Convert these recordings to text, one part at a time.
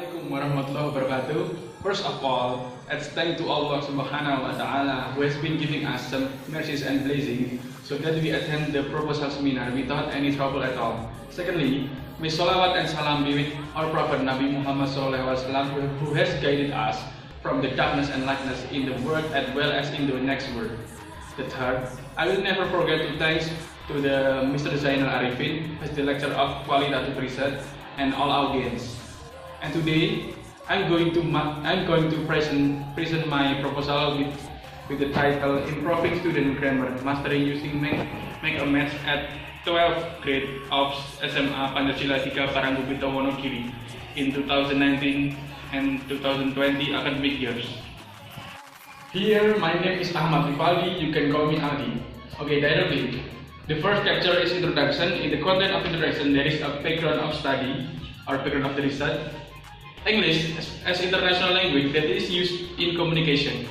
Assalamualaikum warahmatullahi wabarakatuh. First of all, let's thank to Allah Subhanahu wa Ta'ala who has been giving us some mercies and blessings so that we attend the proposal seminar without any trouble at all. Secondly, may salawat and salam be with our Prophet Nabi Muhammad SAW who has guided us from the darkness and lightness in the world as well as in the next world. The third, I will never forget to thanks to the Mr. Zainal Arifin as the lecturer of Qualitative Research and all audience. And today, I'm going to present my proposal with the title Improving Student Grammar Mastering Using Make a Match at 12th grade of SMA Pancasila 3 Parangubito Wonogiri in 2019 and 2020 academic years. Here, my name is Achmad Rifaldi. You can call me Aldi. Okay, directly. The first chapter is introduction. In the content of introduction, there is a background of study or background of the research. English as international language that is used in communication.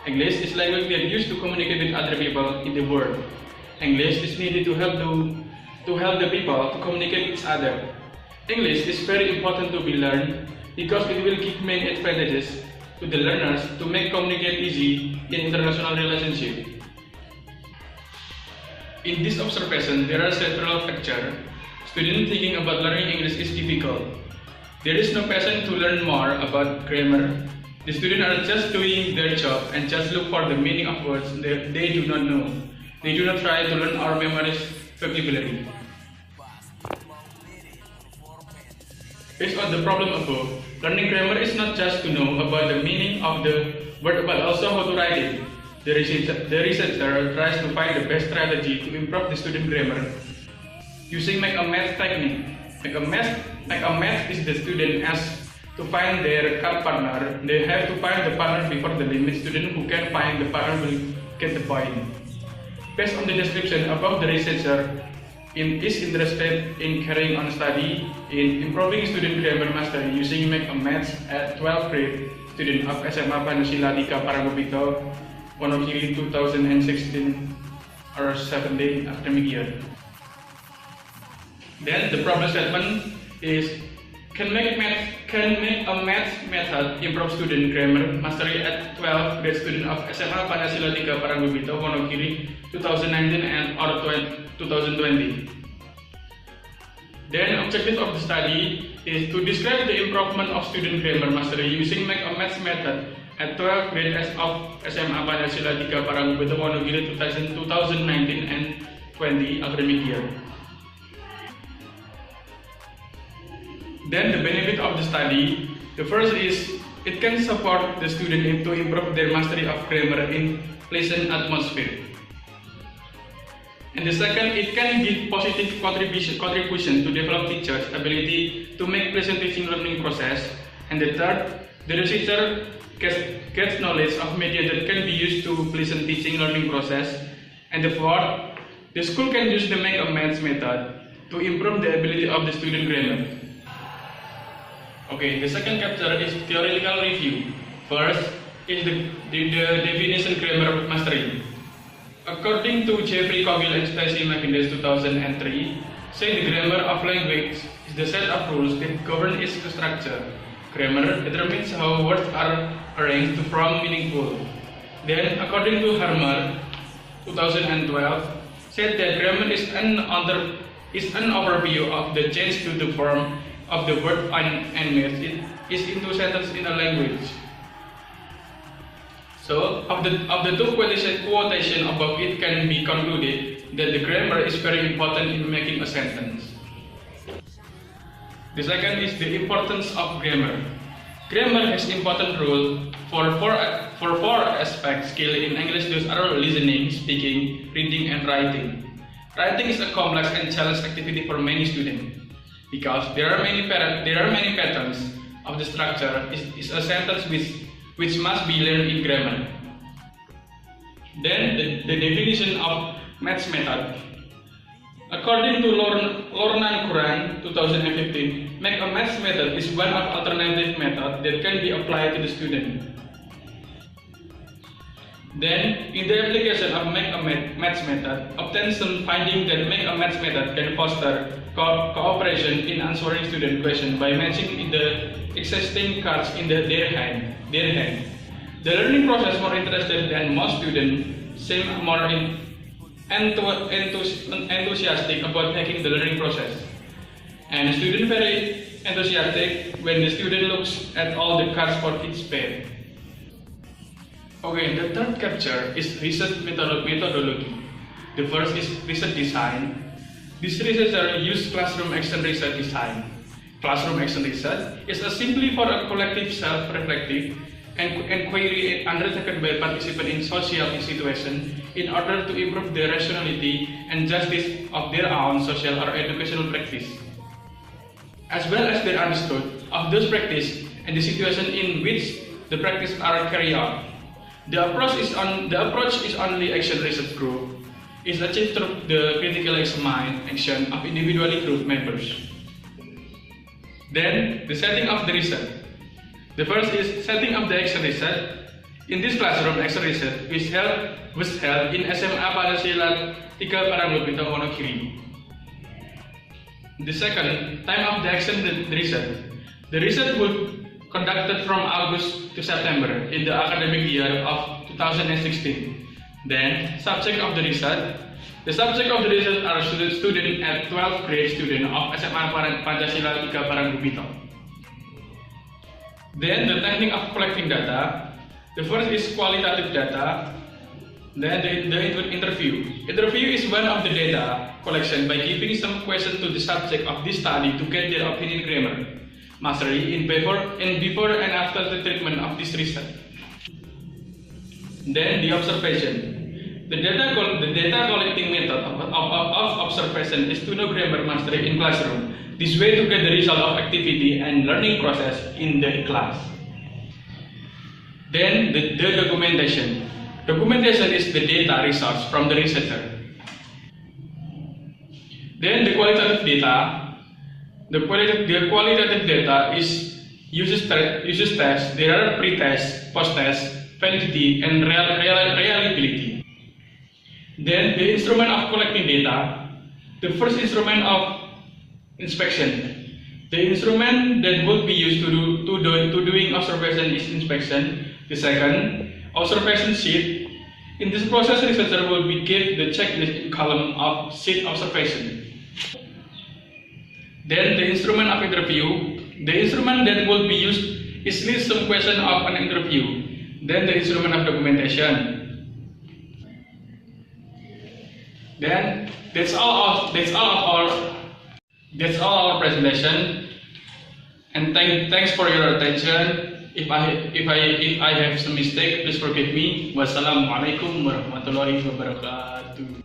English is language that used to communicate with other people in the world. English is needed to help the people to communicate with each other. English is very important to be learned because it will give many advantages to the learners to make communicate easy in international relationship. In this observation, there are several factors. Students thinking about learning English is difficult. There is no passion to learn more about grammar. The students are just doing their job and just look for the meaning of words that they do not know. They do not try to learn or memorize vocabulary. Based on the problem above, learning grammar is not just to know about the meaning of the word but also how to write it. The researcher tries to find the best strategy to improve the student grammar using make a match technique. Make a match is the student has to find their partner. They have to find the partner before the limit. Student who can find the partner will get the point. Based on the description above, the researcher is interested in carrying on study in improving student grammar mastery using make a match at 12th grade student of SMA Pancasila 3 Parangubito Wonogiri 2016 or 17 academic year. Then the problem statement is can make a match method improve student grammar mastery at 12th grade student of SMA Pancasila 3 Parangubito Wonogiri 2019 and or 2020. Then objective of the study is to describe the improvement of student grammar mastery using make a match method at 12th grade of SMA Pancasila 3 Parangubito Wonogiri 2019 and 20 academic year. Then the benefit of the study, the first is it can support the student to improve their mastery of grammar in pleasant atmosphere. And the second, it can give positive contribution to develop teachers' ability to make pleasant teaching learning process. And the third, the researcher gets knowledge of media that can be used to pleasant teaching learning process. And the fourth, the school can use the make a match method to improve the ability of the student grammar. Okay, the second chapter is theoretical review. First is the definition grammar mastery. According to Jeffrey Cogill and Stacy McInnes 2003, say the grammar of language is the set of rules that govern its structure. Grammar determines how words are arranged to form meaningful. Then, according to Harmer 2012, said that grammar is an overview of the change to the form of the word and myth is into sentence in a language. So, of the two quotation above, it can be concluded that the grammar is very important in making a sentence. The second is the importance of grammar. Grammar has important role for four aspects skill in English. Those are listening, speaking, reading, and writing. Writing is a complex and challenging activity for many students. Because there are many patterns of the structure is a sentence which must be learned in grammar. Then the definition of match method. According to Lornan Kuran 2015, make a match method is one of alternative methods that can be applied to the student. Then, in the application of make a match method, obtain some finding that make a match method can foster cooperation in answering student questions by matching the existing cards in their hand. The learning process more interested than most students seem more enthusiastic about taking the learning process. And the student very enthusiastic when the student looks at all the cards for each pair. Okay, the third capture is research methodology. The first is research design. This researcher used classroom action research design. Classroom action research is simply for a collective self-reflective inquiry undertaken by participants in social situations in order to improve the rationality and justice of their own social or educational practice, as well as their understanding of those practices and the situation in which the practices are carried out. The approach is only action research group is achieved through the critical action of individually group members. Then the setting of the research. The first is setting up the action research. In this classroom action research was held in SMA Pancasila 3 Paranggapita Wonogiri. The second, time of the action research. The research was conducted from August to September in the academic year of 2016. Then, subject of the research. The subject of the research are students at 12th grade student of SMA Pancasila 3 Paranggapita. Then, the technique of collecting data. The first is qualitative data. Then, the interview. Interview is one of the data collection by giving some questions to the subject of this study to get their opinion grammar mastery in before and after the treatment of this research. Then the observation. The data collecting method of observation is to know grammar mastery in classroom. This way to get the result of activity and learning process in the class. Then the documentation. Documentation is the data research from the researcher. Then the qualitative data. The qualitative data uses tests. There are pre-tests, post-tests, validity, and reliability. Then the instrument of collecting data. The first instrument of inspection. The instrument that would be used to doing observation is inspection. The second, observation sheet. In this process, researcher will be given the checklist column of sheet observation. Then the instrument of interview. The instrument that will be used is list some question of an interview. Then the instrument of documentation. Then that's all our presentation. And thanks for your attention. If I have some mistake, please forgive me. Wassalamualaikum warahmatullahi wabarakatuh.